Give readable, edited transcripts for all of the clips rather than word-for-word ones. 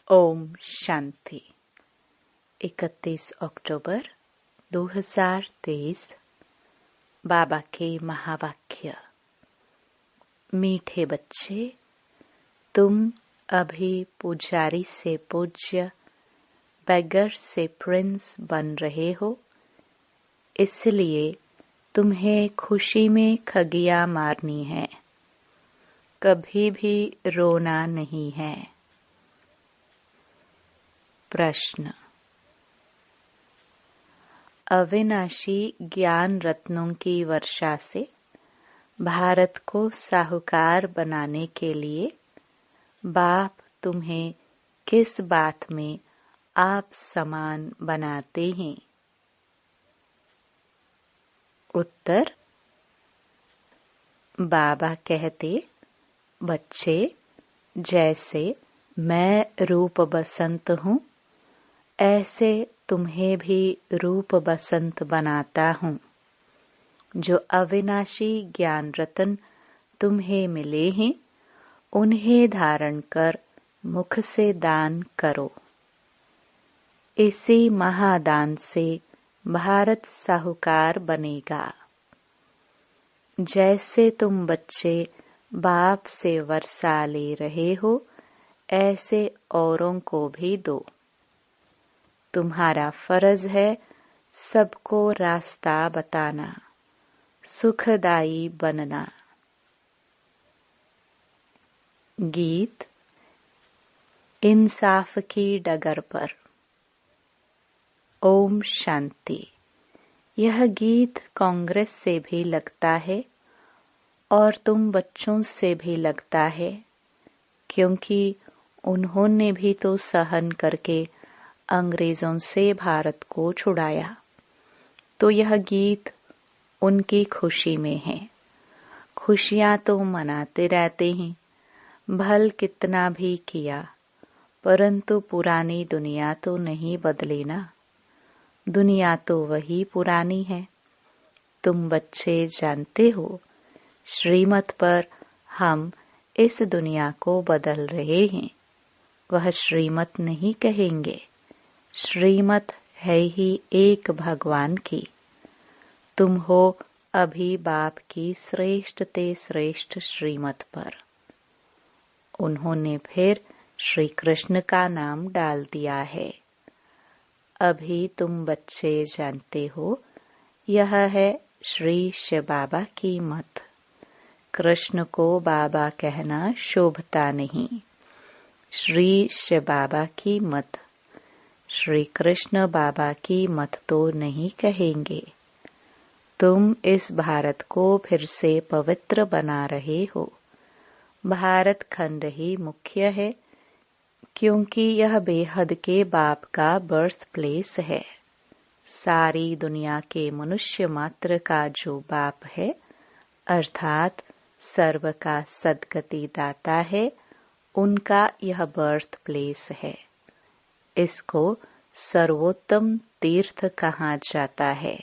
ओम शांति। 31 अक्टूबर 2023। बाबा के महावाक्य। मीठे बच्चे, तुम अभी पुजारी से पूज्य, बेगर से प्रिंस बन रहे हो। इसलिए तुम्हें खुशी में खगियां मारनी है, कभी भी रोना नहीं है। प्रश्न। अविनाशी ज्ञान रत्नों की वर्षा से भारत को साहूकार बनाने के लिए बाप तुम्हें किस बात में आप समान बनाते हैं? उत्तर। बाबा कहते, बच्चे, जैसे मैं रूप बसंत हूँ, ऐसे तुम्हें भी रूप बसंत बनाता हूँ। जो अविनाशी ज्ञान रतन तुम्हें मिले हैं, उन्हें धारण कर मुख से दान करो। इसी महादान से भारत साहूकार बनेगा। जैसे तुम बच्चे बाप से वर्षा ले रहे हो, ऐसे औरों को भी दो। तुम्हारा फर्ज है सबको रास्ता बताना, सुखदाई बनना। गीत इंसाफ की डगर पर। ओम शांति। यह गीत कांग्रेस से भी लगता है और तुम बच्चों से भी लगता है, क्योंकि उन्होंने भी तो सहन करके अंग्रेजों से भारत को छुड़ाया। तो यह गीत उनकी खुशी में है। खुशियां तो मनाते रहते हैं, भल कितना भी किया, परंतु पुरानी दुनिया तो नहीं बदली ना। दुनिया तो वही पुरानी है। तुम बच्चे जानते हो, श्रीमत पर हम इस दुनिया को बदल रहे हैं। वह श्रीमत नहीं कहेंगे, श्रीमत है ही एक भगवान की। तुम हो अभी बाप की श्रेष्ठ ते श्रेष्ठ श्रीमत पर। उन्होंने फिर श्री कृष्ण का नाम डाल दिया है। अभी तुम बच्चे जानते हो, यह है श्री शिव बाबा की मत। कृष्ण को बाबा कहना शोभता नहीं। श्री शिव बाबा की मत। श्री कृष्ण बाबा की मत तो नहीं कहेंगे। तुम इस भारत को फिर से पवित्र बना रहे हो। भारत खंड ही मुख्य है, क्योंकि यह बेहद के बाप का बर्थ प्लेस है। सारी दुनिया के मनुष्य मात्र का जो बाप है, अर्थात सर्व का सद्गति दाता है, उनका यह बर्थ प्लेस है। इसको सर्वोत्तम तीर्थ कहा जाता है।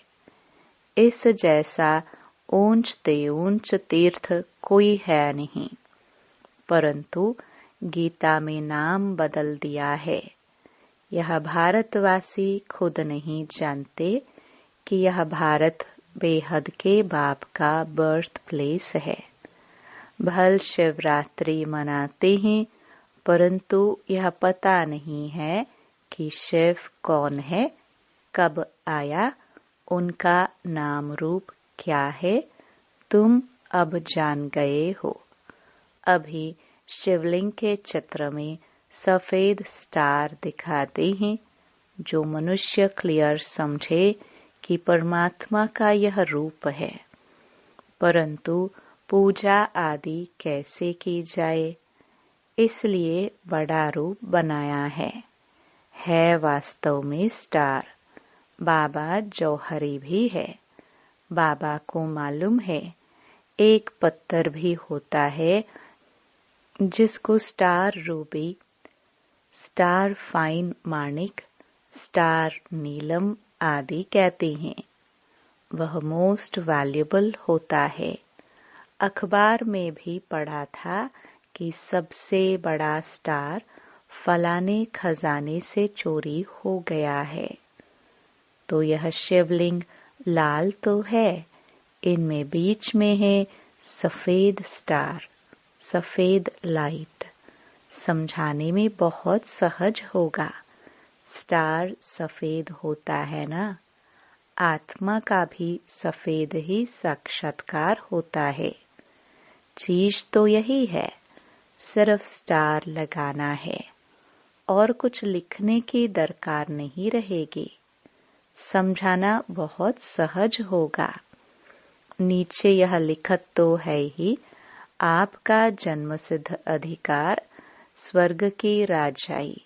इस जैसा ऊंच ते ऊंच तीर्थ कोई है नहीं, परंतु गीता में नाम बदल दिया है। यह भारतवासी खुद नहीं जानते कि यह भारत बेहद के बाप का बर्थ प्लेस है। भल शिवरात्रि मनाते हैं, परंतु यह पता नहीं है कि शिव कौन है, कब आया, उनका नाम रूप क्या है। तुम अब जान गए हो। अभी शिवलिंग के चित्र में सफेद स्टार दिखाते हैं, जो मनुष्य क्लियर समझे कि परमात्मा का यह रूप है। परंतु पूजा आदि कैसे की जाए, इसलिए बड़ा रूप बनाया है वास्तव में स्टार। बाबा जौहरी भी है। बाबा को मालूम है एक पत्थर भी होता है जिसको स्टार रूबी, स्टार फाइन माणिक, स्टार नीलम आदि कहते हैं। वह मोस्ट वैल्यूएबल होता है। अखबार में भी पढ़ा था कि सबसे बड़ा स्टार फलाने खजाने से चोरी हो गया है। तो यह शिवलिंग लाल तो है, इनमें बीच में है सफेद स्टार, सफेद लाइट। समझाने में बहुत सहज होगा। स्टार सफेद होता है ना, आत्मा का भी सफेद ही साक्षात्कार होता है। चीज तो यही है, सिर्फ स्टार लगाना है और कुछ लिखने की दरकार नहीं रहेगी। समझाना बहुत सहज होगा। नीचे यह लिखत तो है ही, आपका जन्मसिद्ध अधिकार स्वर्ग की राजाई,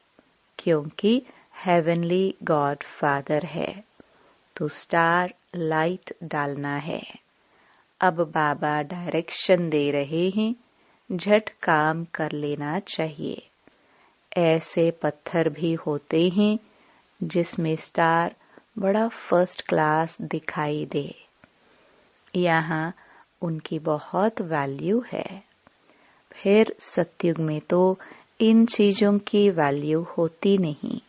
क्योंकि हेवनली गॉड फादर है। तो स्टार लाइट डालना है। अब बाबा डायरेक्शन दे रहे हैं, झट काम कर लेना चाहिए। ऐसे पत्थर भी होते हैं जिसमें स्टार बड़ा फर्स्ट क्लास दिखाई दे। यहाँ उनकी बहुत वैल्यू है। फिर सतयुग में तो इन चीजों की वैल्यू होती नहीं।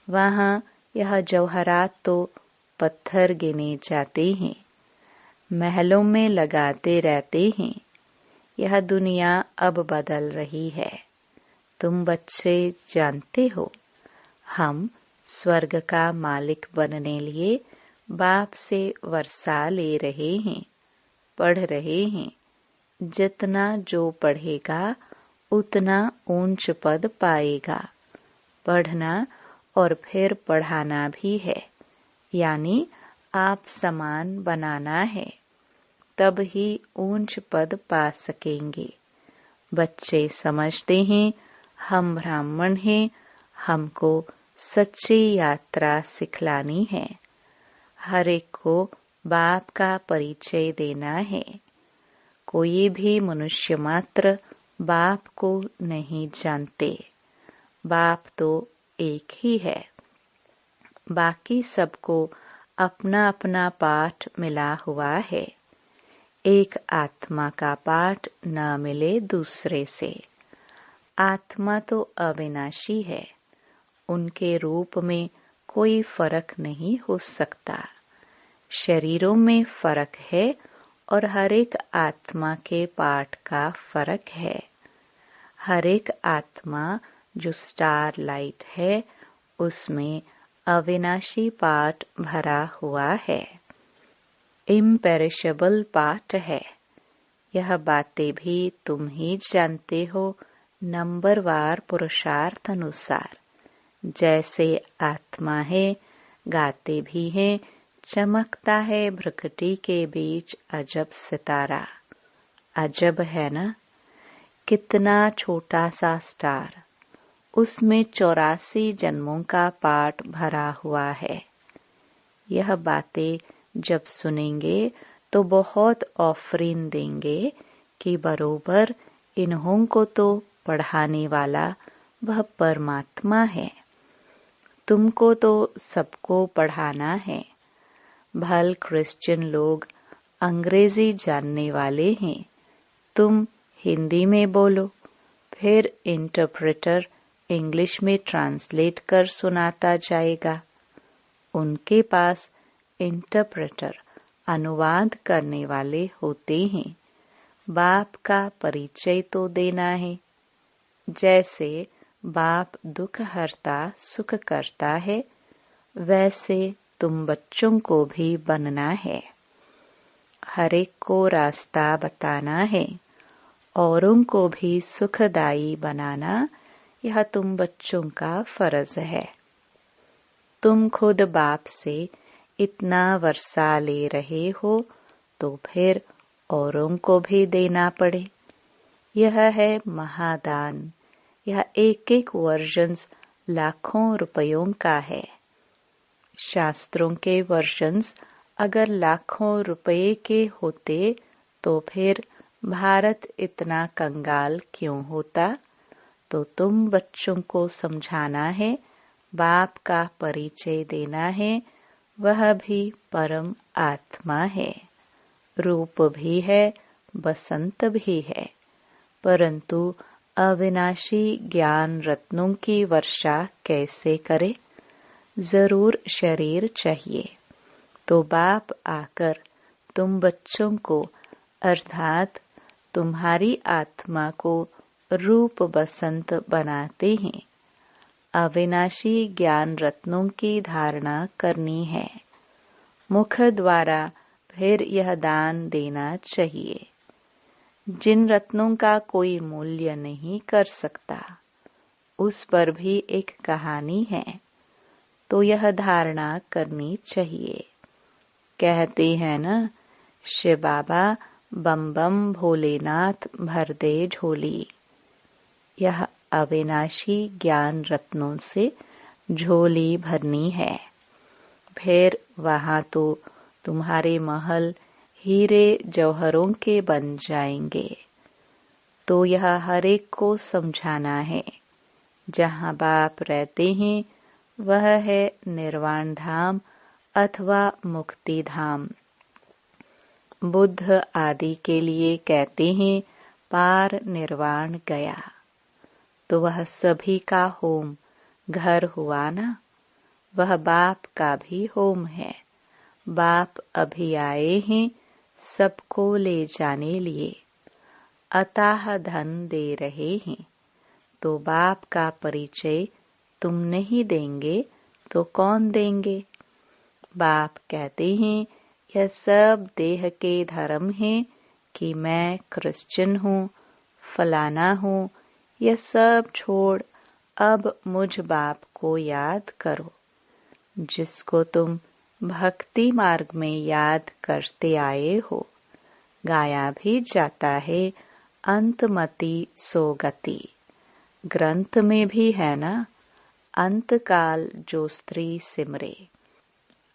वहाँ यह जौहरात तो पत्थर गिने जाते हैं, महलों में लगाते रहते हैं। यह दुनिया अब बदल रही है। तुम बच्चे जानते हो, हम स्वर्ग का मालिक बनने लिए बाप से वर्षा ले रहे हैं, पढ़ रहे हैं। जितना जो पढ़ेगा उतना ऊंच पद पाएगा। पढ़ना और फिर पढ़ाना भी है, यानी आप समान बनाना है, तब ही ऊंच पद पा सकेंगे। बच्चे समझते हैं हम ब्राह्मण हैं, हमको सच्ची यात्रा सिखलानी है। हर एक को बाप का परिचय देना है। कोई भी मनुष्य मात्र बाप को नहीं जानते। बाप तो एक ही है। बाकी सबको अपना अपना पाठ मिला हुआ है। एक आत्मा का पाठ न मिले दूसरे से। आत्मा तो अविनाशी है, उनके रूप में कोई फर्क नहीं हो सकता। शरीरों में फर्क है और हर एक आत्मा के पाठ का फर्क है। हर एक आत्मा जो स्टार लाइट है, उसमें अविनाशी पाठ भरा हुआ है। इम्पेरिशेबल पाठ है। यह बातें भी तुम ही जानते हो, नंबरवार पुरुषार्थ अनुसार। जैसे आत्मा है, गाते भी हैं, चमकता है भ्रकुटी के बीच अजब सितारा। अजब है ना, कितना छोटा सा स्टार, उसमें 84 जन्मों का पाठ भरा हुआ है। यह बातें जब सुनेंगे तो बहुत ऑफरीन देंगे कि बरोबर इन्हों को तो पढ़ाने वाला वह परमात्मा है। तुमको तो सबको पढ़ाना है। भल क्रिश्चियन लोग अंग्रेजी जानने वाले हैं, तुम हिंदी में बोलो, फिर इंटरप्रेटर इंग्लिश में ट्रांसलेट कर सुनाता जाएगा। उनके पास इंटरप्रेटर अनुवाद करने वाले होते हैं। बाप का परिचय तो देना है। जैसे बाप दुख हरता सुख करता है, वैसे तुम बच्चों को भी बनना है। हर एक को रास्ता बताना है, औरों को भी सुखदायी बनाना, यह तुम बच्चों का फर्ज है। तुम खुद बाप से इतना वर्षा ले रहे हो तो फिर औरों को भी देना पड़े। यह है महादान। यह एक एक वर्जन्स लाखों रुपयों का है। शास्त्रों के वर्जन्स अगर लाखों रुपए के होते तो फिर भारत इतना कंगाल क्यों होता। तो तुम बच्चों को समझाना है, बाप का परिचय देना है। वह भी परम आत्मा है, रूप भी है, बसंत भी है, परंतु अविनाशी ज्ञान रत्नों की वर्षा कैसे करे? जरूर शरीर चाहिए। तो बाप आकर तुम बच्चों को अर्थात तुम्हारी आत्मा को रूप बसंत बनाते हैं। अविनाशी ज्ञान रत्नों की धारणा करनी है। मुख द्वारा फिर यह दान देना चाहिए। जिन रत्नों का कोई मूल्य नहीं कर सकता, उस पर भी एक कहानी है, तो यह धारणा करनी चाहिए। कहते हैं न, शिव बाबा बम बम भोलेनाथ भर दे झोली। यह अविनाशी ज्ञान रत्नों से झोली भरनी है। फिर वहां तो तुम्हारे महल हीरे जौहरों के बन जाएंगे। तो यह हर एक को समझाना है। जहाँ बाप रहते हैं वह है निर्वाण धाम अथवा मुक्ति धाम। बुद्ध आदि के लिए कहते हैं पार निर्वाण गया। तो वह सभी का होम घर हुआ ना। वह बाप का भी होम है। बाप अभी आए हैं सबको ले जाने लिए। अताह धन दे रहे हैं। तो बाप का परिचय तुम नहीं देंगे तो कौन देंगे? बाप कहते हैं यह सब देह के धर्म हैं कि मैं क्रिश्चियन हूँ, फलाना हूँ। यह सब छोड़ अब मुझ बाप को याद करो, जिसको तुम भक्ति मार्ग में याद करते आए हो। गाया भी जाता है अंतमति सोगति। ग्रंथ में भी है ना, अंतकाल जो स्त्री सिमरे।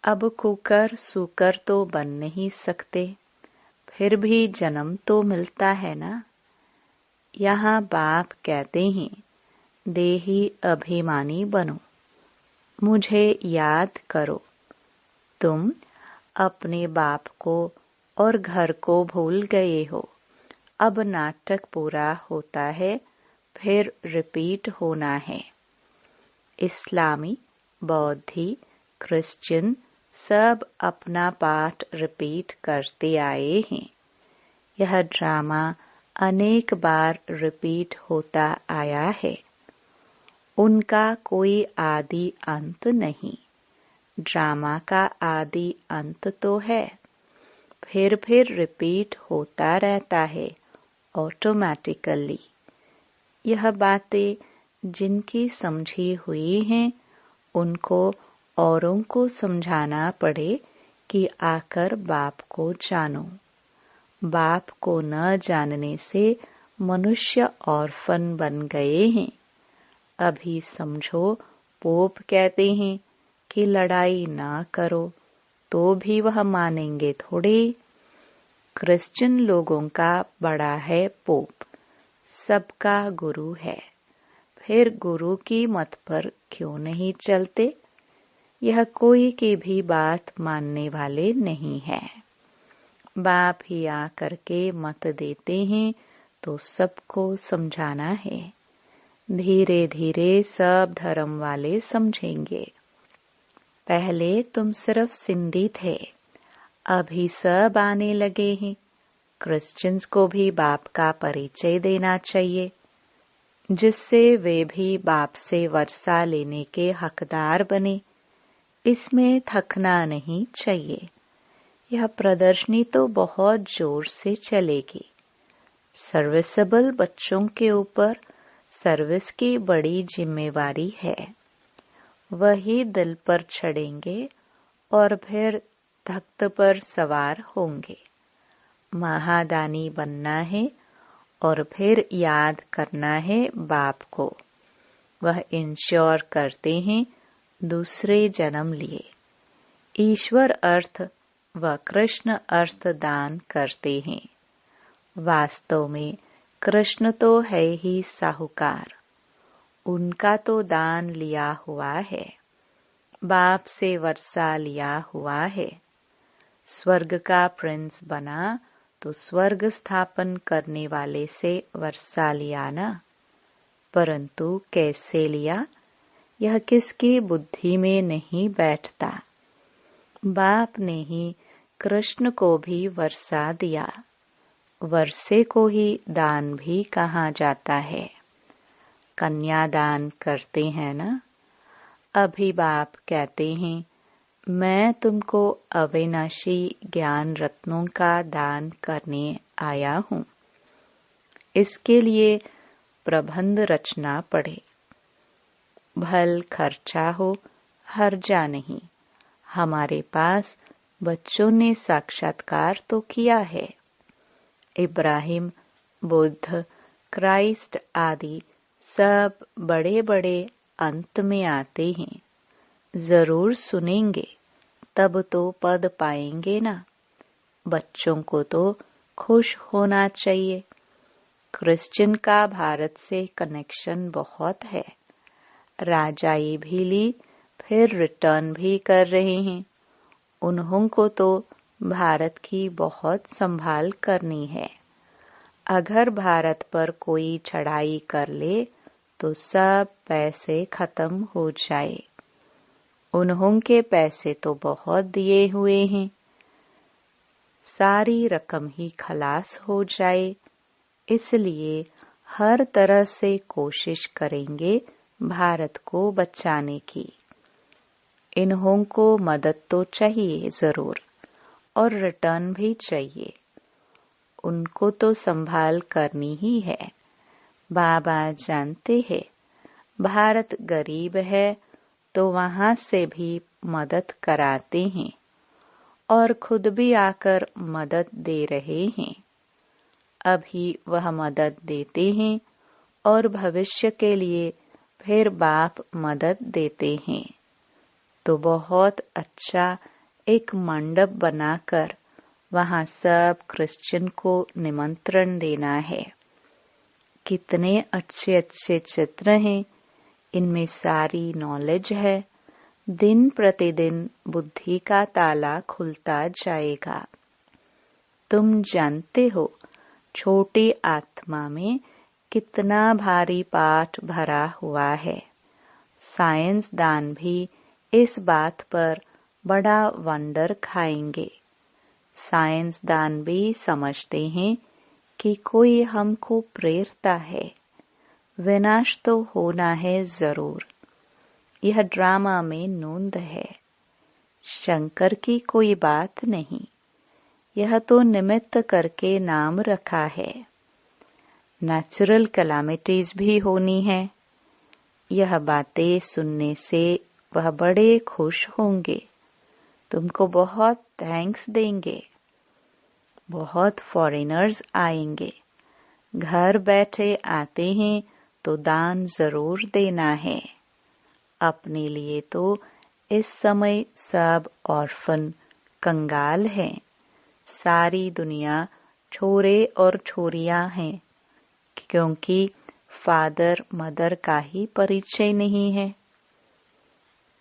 अब कुकर सुकर तो बन नहीं सकते, फिर भी जन्म तो मिलता है ना। यहाँ बाप कहते हैं देही अभिमानी बनो, मुझे याद करो। तुम अपने बाप को और घर को भूल गए हो। अब नाटक पूरा होता है, फिर रिपीट होना है। इस्लामी, बौद्धि, क्रिश्चियन सब अपना पाठ रिपीट करते आए हैं। यह ड्रामा अनेक बार रिपीट होता आया है। उनका कोई आदि अंत नहीं। ड्रामा का आदि अंत तो है, फिर रिपीट होता रहता है ऑटोमेटिकली। यह बातें जिनकी समझी हुई हैं उनको औरों को समझाना पड़े कि आकर बाप को जानो। बाप को न जानने से मनुष्य ऑर्फन बन गए हैं। अभी समझो पोप कहते हैं कि लड़ाई ना करो, तो भी वह मानेंगे थोड़े। क्रिश्चियन लोगों का बड़ा है पोप, सबका गुरु है। फिर गुरु की मत पर क्यों नहीं चलते? यह कोई की भी बात मानने वाले नहीं है। बाप ही आकर के मत देते हैं तो सबको समझाना है। धीरे धीरे सब धर्म वाले समझेंगे। पहले तुम सिर्फ सिंधी थे, अभी सब आने लगे हैं। क्रिश्चियंस को भी बाप का परिचय देना चाहिए, जिससे वे भी बाप से वर्षा लेने के हकदार बने। इसमें थकना नहीं चाहिए। यह प्रदर्शनी तो बहुत जोर से चलेगी। सर्विसेबल बच्चों के ऊपर सर्विस की बड़ी जिम्मेवारी है। वही दिल पर चढ़ेंगे और फिर तख्त पर सवार होंगे। महादानी बनना है और फिर याद करना है बाप को। वह इंश्योर करते हैं दूसरे जन्म लिए। ईश्वर अर्थ व कृष्ण अर्थ दान करते हैं। वास्तव में कृष्ण तो है ही साहूकार, उनका तो दान लिया हुआ है, बाप से वर्षा लिया हुआ है। स्वर्ग का प्रिंस बना तो स्वर्ग स्थापन करने वाले से वर्षा लिया ना। परंतु कैसे लिया यह किसकी बुद्धि में नहीं बैठता। बाप ने ही कृष्ण को भी वर्षा दिया। वर्षे को ही दान भी कहा जाता है। कन्यादान करते हैं ना। अभी बाप कहते हैं मैं तुमको अविनाशी ज्ञान रत्नों का दान करने आया हूँ। इसके लिए प्रबंध रचना पड़े। भल खर्चा हो हर्जा नहीं। हमारे पास बच्चों ने साक्षात्कार तो किया है। इब्राहिम, बुद्ध, क्राइस्ट आदि सब बड़े बड़े अंत में आते हैं। जरूर सुनेंगे तब तो पद पाएंगे ना। बच्चों को तो खुश होना चाहिए। क्रिश्चियन का भारत से कनेक्शन बहुत है। राजाई भी ली फिर रिटर्न भी कर रहे हैं। उन्हों को तो भारत की बहुत संभाल करनी है। अगर भारत पर कोई चढ़ाई कर ले तो सब पैसे खत्म हो जाए। उन्हों के पैसे तो बहुत दिए हुए हैं। सारी रकम ही खलास हो जाए। इसलिए हर तरह से कोशिश करेंगे भारत को बचाने की। इन्हों को मदद तो चाहिए जरूर और रिटर्न भी चाहिए। उनको तो संभाल करनी ही है। बाबा जानते हैं भारत गरीब है तो वहां से भी मदद कराते हैं और खुद भी आकर मदद दे रहे हैं। अभी वह मदद देते हैं और भविष्य के लिए फिर बाप मदद देते हैं। तो बहुत अच्छा एक मंडप बनाकर वहां सब क्रिश्चियन को निमंत्रण देना है। कितने अच्छे अच्छे चित्र हैं। इनमें सारी नॉलेज है। दिन प्रतिदिन बुद्धि का ताला खुलता जाएगा। तुम जानते हो छोटी आत्मा में कितना भारी पाठ भरा हुआ है। साइंस दान भी इस बात पर बड़ा वंडर खाएंगे। साइंस दान भी समझते हैं कि कोई हमको प्रेरता है। विनाश तो होना है जरूर। यह ड्रामा में नोंद है। शंकर की कोई बात नहीं। यह तो निमित्त करके नाम रखा है। नेचुरल कैलामिटीज भी होनी है। यह बातें सुनने से वह बड़े खुश होंगे। तुमको बहुत थैंक्स देंगे। बहुत फॉरेनर्स आएंगे। घर बैठे आते हैं तो दान जरूर देना है। अपने लिए तो इस समय सब ऑर्फन कंगाल हैं। सारी दुनिया छोरे और छोरियां हैं क्योंकि फादर मदर का ही परिचय नहीं है।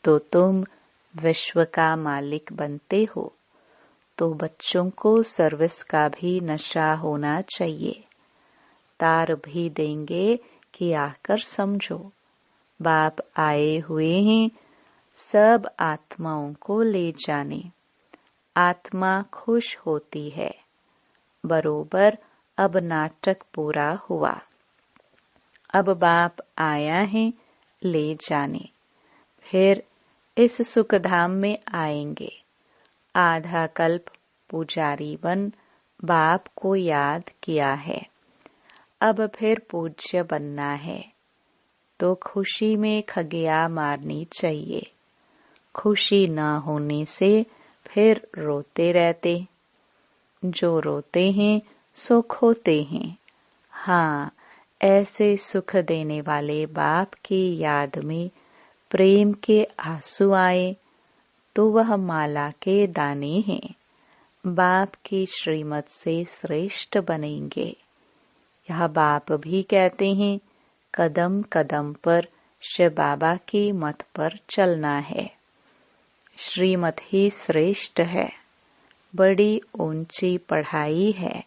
तो तुम विश्व का मालिक बनते हो तो बच्चों को सर्विस का भी नशा होना चाहिए। तार भी देंगे कि आकर समझो। बाप आए हुए हैं सब आत्माओं को ले जाने। आत्मा खुश होती है। बरोबर अब नाटक पूरा हुआ। अब बाप आया है ले जाने। फिर इस सुखधाम में आएंगे। आधा कल्प पुजारी बन बाप को याद किया है। अब फिर पूज्य बनना है तो खुशी में खगिया मारनी चाहिए। खुशी न होने से फिर रोते रहते। जो रोते हैं सो खोते हैं। हाँ, ऐसे सुख देने वाले बाप की याद में प्रेम के आंसू आए तो वह माला के दाने हैं। बाप की श्रीमत से श्रेष्ठ बनेंगे। यह बाप भी कहते हैं कदम कदम पर शिव बाबा की मत पर चलना है। श्रीमत ही श्रेष्ठ है। बड़ी ऊंची पढ़ाई है।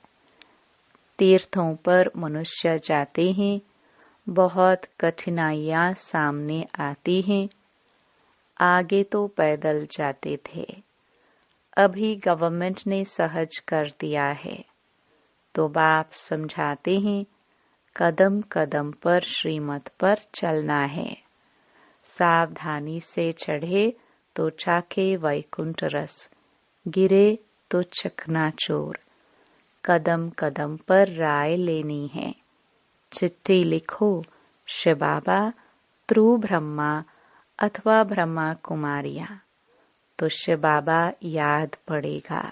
तीर्थों पर मनुष्य जाते हैं। बहुत कठिनाइयां सामने आती हैं। आगे तो पैदल जाते थे, अभी गवर्नमेंट ने सहज कर दिया है। तो बाप समझाते हैं, कदम कदम पर श्रीमत पर चलना है। सावधानी से चढ़े तो चाके वैकुंठ रस, गिरे तो चकनाचूर। कदम कदम पर राय लेनी है। चिट्ठी लिखो, शिव बाबा थ्रू ब्रह्मा अथवा ब्रह्मा कुमारियां, तो शिव बाबा याद पड़ेगा।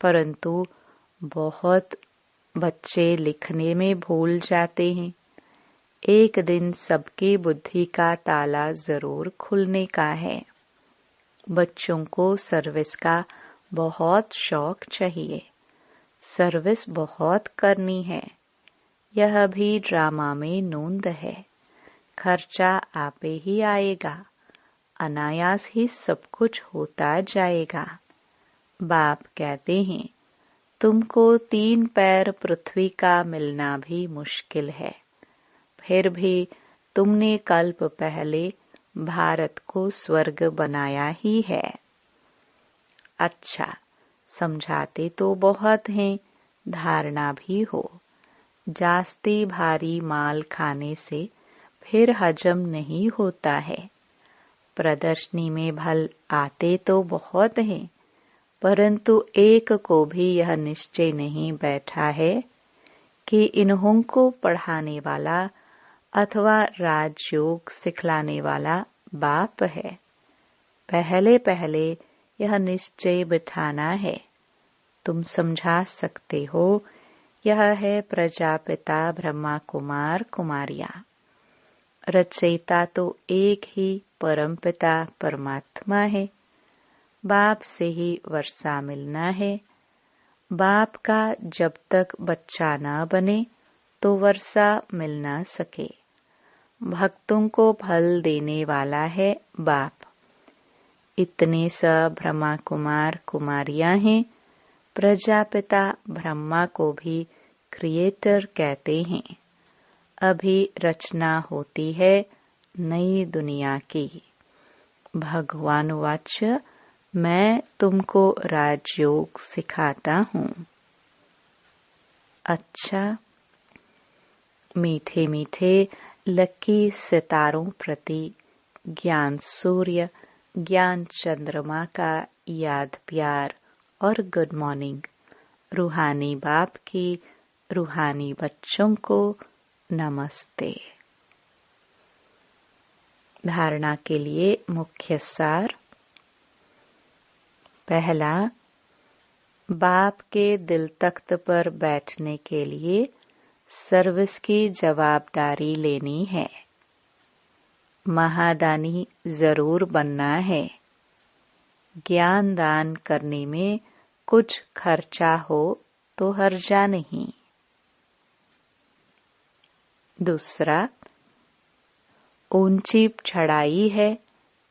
परंतु बहुत बच्चे लिखने में भूल जाते हैं। एक दिन सबकी बुद्धि का ताला जरूर खुलने का है। बच्चों को सर्विस का बहुत शौक चाहिए। सर्विस बहुत करनी है। यह भी ड्रामा में नोंद है। खर्चा आपे ही आएगा, अनायास ही सब कुछ होता जाएगा। बाप कहते हैं, तुमको 3 पैर पृथ्वी का मिलना भी मुश्किल है, फिर भी तुमने कल्प पहले भारत को स्वर्ग बनाया ही है। अच्छा, समझाते तो बहुत हैं, धारणा भी हो। जास्ती भारी माल खाने से फिर हजम नहीं होता है। प्रदर्शनी में भल आते तो बहुत हैं, परंतु एक को भी यह निश्चय नहीं बैठा है कि इन्हों को पढ़ाने वाला अथवा राजयोग सिखलाने वाला बाप है। पहले पहले यह निश्चय बिठाना है। तुम समझा सकते हो, यह है प्रजापिता ब्रह्मा कुमार कुमारियां। रचयिता तो एक ही परमपिता परमात्मा है। बाप से ही वर्षा मिलना है। बाप का जब तक बच्चा न बने तो वर्षा मिल न सके। भक्तों को फल देने वाला है बाप। इतने सब ब्रह्मा कुमार कुमारियां हैं। प्रजापिता ब्रह्मा को भी क्रिएटर कहते हैं। अभी रचना होती है नई दुनिया की। भगवान वाच्य, मैं तुमको राजयोग सिखाता हूँ। अच्छा, मीठे मीठे लकी सितारों प्रति ज्ञान सूर्य, ज्ञान चंद्रमा का याद प्यार और गुड मॉर्निंग। रूहानी बाप की रूहानी बच्चों को नमस्ते। धारणा के लिए मुख्य सार। पहला, बाप के दिल तख्त पर बैठने के लिए सर्विस की जवाबदारी लेनी है। महादानी जरूर बनना है। ज्ञान दान करने में कुछ खर्चा हो तो हर्जा नहीं। दूसरा, ऊंची चढ़ाई है,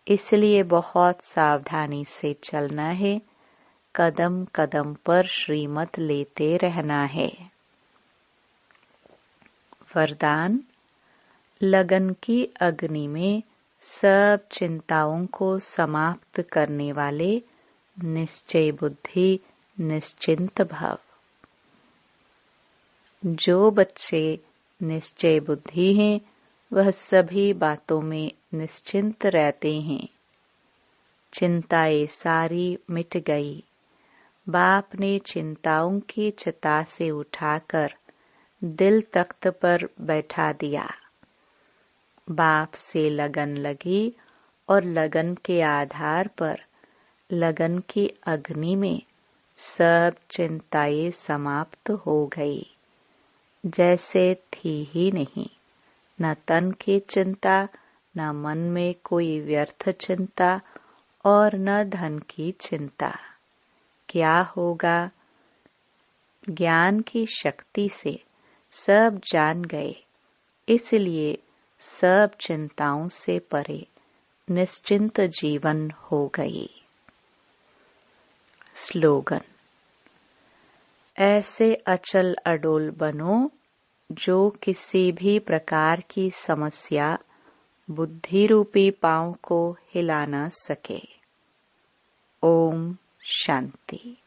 इसलिए बहुत सावधानी से चलना है। कदम कदम पर श्रीमत लेते रहना है। वरदान, लगन की अग्नि में सब चिंताओं को समाप्त करने वाले निश्चय बुद्धि निश्चिंत भव। जो बच्चे निश्चय बुद्धि हैं, वह सभी बातों में निश्चिंत रहते हैं। चिंताएं सारी मिट गई। बाप ने चिंताओं की चिता से उठाकर दिल तख्त पर बैठा दिया। बाप से लगन लगी और लगन के आधार पर लगन की अग्नि में सब चिंताएं समाप्त हो गई, जैसे थी ही नहीं। न तन की चिंता, न मन में कोई व्यर्थ चिंता और न धन की चिंता। क्या होगा? ज्ञान की शक्ति से सब जान गए, इसलिए सब चिंताओं से परे निश्चिंत जीवन हो गई। स्लोगन, ऐसे अचल अडोल बनो जो किसी भी प्रकार की समस्या बुद्धि रूपी पांव को हिला न सके। ओम शांति।